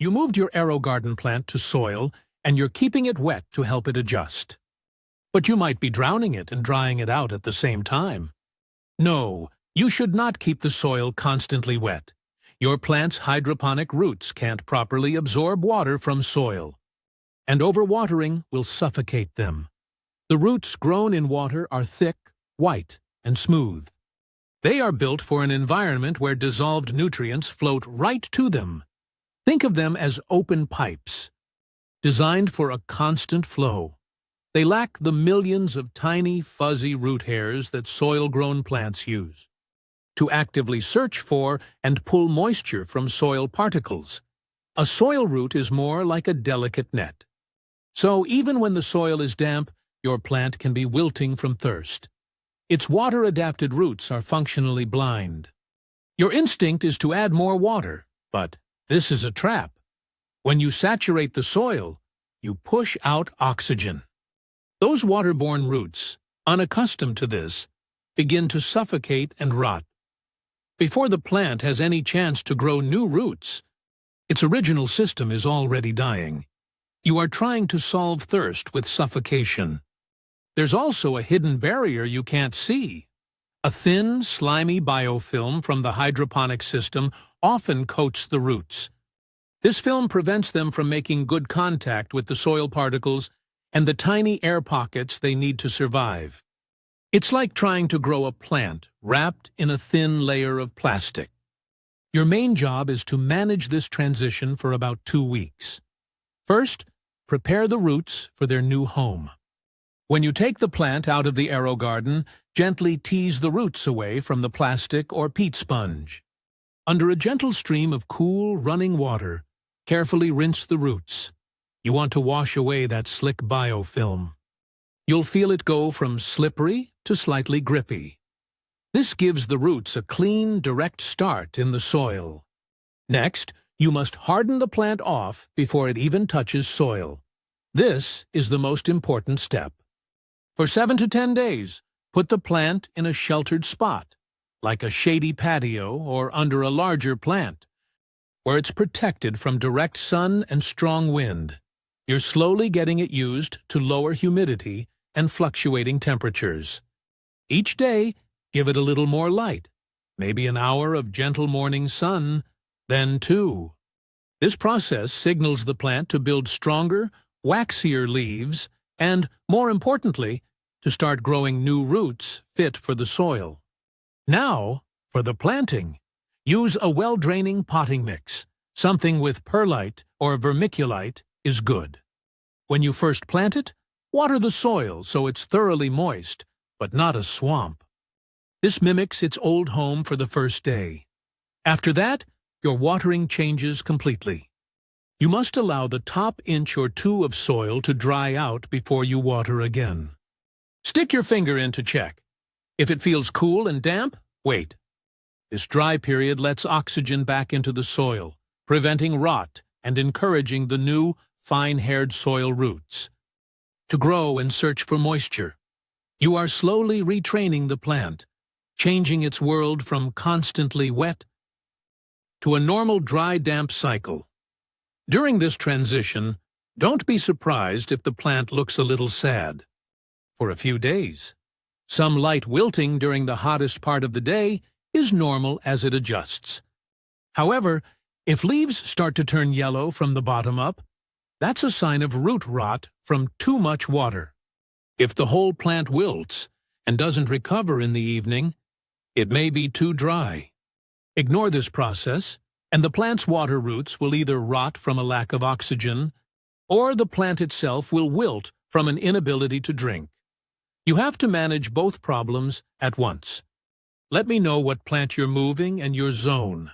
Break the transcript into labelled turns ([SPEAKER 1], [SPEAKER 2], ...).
[SPEAKER 1] You moved your AeroGarden plant to soil, and you're keeping it wet to help it adjust. But you might be drowning it and drying it out at the same time. No, you should not keep the soil constantly wet. Your plant's hydroponic roots can't properly absorb water from soil, and overwatering will suffocate them. The roots grown in water are thick, white, and smooth. They are built for an environment where dissolved nutrients float right to them. Think of them as open pipes, designed for a constant flow. They lack the millions of tiny, fuzzy root hairs that soil-grown plants use to actively search for and pull moisture from soil particles. A soil root is more like a delicate net. So even when the soil is damp, your plant can be wilting from thirst. Its water-adapted roots are functionally blind. Your instinct is to add more water, but this is a trap. When you saturate the soil, you push out oxygen. Those waterborne roots, unaccustomed to this, begin to suffocate and rot. Before the plant has any chance to grow new roots, its original system is already dying. You are trying to solve thirst with suffocation. There's also a hidden barrier you can't see. A thin, slimy biofilm from the hydroponic system often coats the roots. This film prevents them from making good contact with the soil particles and the tiny air pockets they need to survive. It's like trying to grow a plant wrapped in a thin layer of plastic. Your main job is to manage this transition for about 2 weeks. First, prepare the roots for their new home. When you take the plant out of the AeroGarden, gently tease the roots away from the plastic or peat sponge. Under a gentle stream of cool, running water, carefully rinse the roots. You want to wash away that slick biofilm. You'll feel it go from slippery to slightly grippy. This gives the roots a clean, direct start in the soil. Next, you must harden the plant off before it even touches soil. This is the most important step. For 7 to 10 days, put the plant in a sheltered spot, like a shady patio or under a larger plant, where it's protected from direct sun and strong wind. You're slowly getting it used to lower humidity and fluctuating temperatures. Each day, give it a little more light, maybe an hour of gentle morning sun, then 2. This process signals the plant to build stronger, waxier leaves and, more importantly, to start growing new roots fit for the soil. Now, for the planting, use a well-draining potting mix. Something with perlite or vermiculite is good. When you first plant it, water the soil so it's thoroughly moist, but not a swamp. This mimics its old home for the first day. After that, your watering changes completely. You must allow the top inch or 2 of soil to dry out before you water again. Stick your finger in to check. If it feels cool and damp, wait. This dry period lets oxygen back into the soil, preventing rot and encouraging the new, fine-haired soil roots to grow and search for moisture. You are slowly retraining the plant, changing its world from constantly wet to a normal dry-damp cycle. During this transition, don't be surprised if the plant looks a little sad. For a few days, some light wilting during the hottest part of the day is normal as it adjusts. However, if leaves start to turn yellow from the bottom up, that's a sign of root rot from too much water. If the whole plant wilts and doesn't recover in the evening, it may be too dry. Ignore this process, and the plant's water roots will either rot from a lack of oxygen, or the plant itself will wilt from an inability to drink. You have to manage both problems at once. Let me know what plant you're moving and your zone.